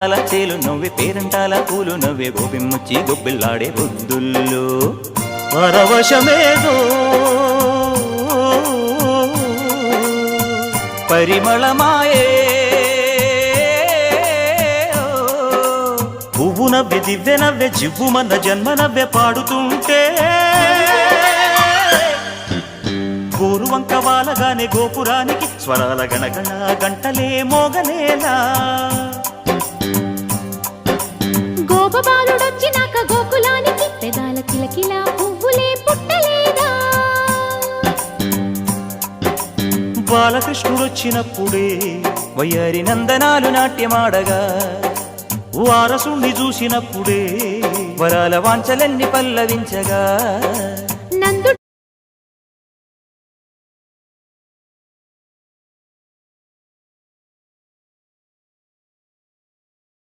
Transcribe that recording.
అలా చేలు నవ్వే పేరంటాల పూలు నవ్వే గోపిమ్ముచ్చి గొబ్బిల్లాడే బొద్దుల్లో పరవశమేదో పరిమళమాయే పువ్వు నవ్వె దివ్వె నవ్వె జివ్వుమన్న జన్మ నవ్వె పాడుతుంటే గోరువంక వాలగానే గోపురానికి స్వరాల గణగణ గంటలే మోగనేలా గోపబాలుడొచ్చినాక గోకులానికి పెదాల కిలకిల పువ్వులే పుట్టలేదా బాలకృష్ణుడొచ్చినప్పుడే వయ్యారి నందనాలు నాట్యమాడగా వారసుణ్ణి చూసినప్పుడే వరాల వాంఛలన్నీ పల్లవించగా నందుడు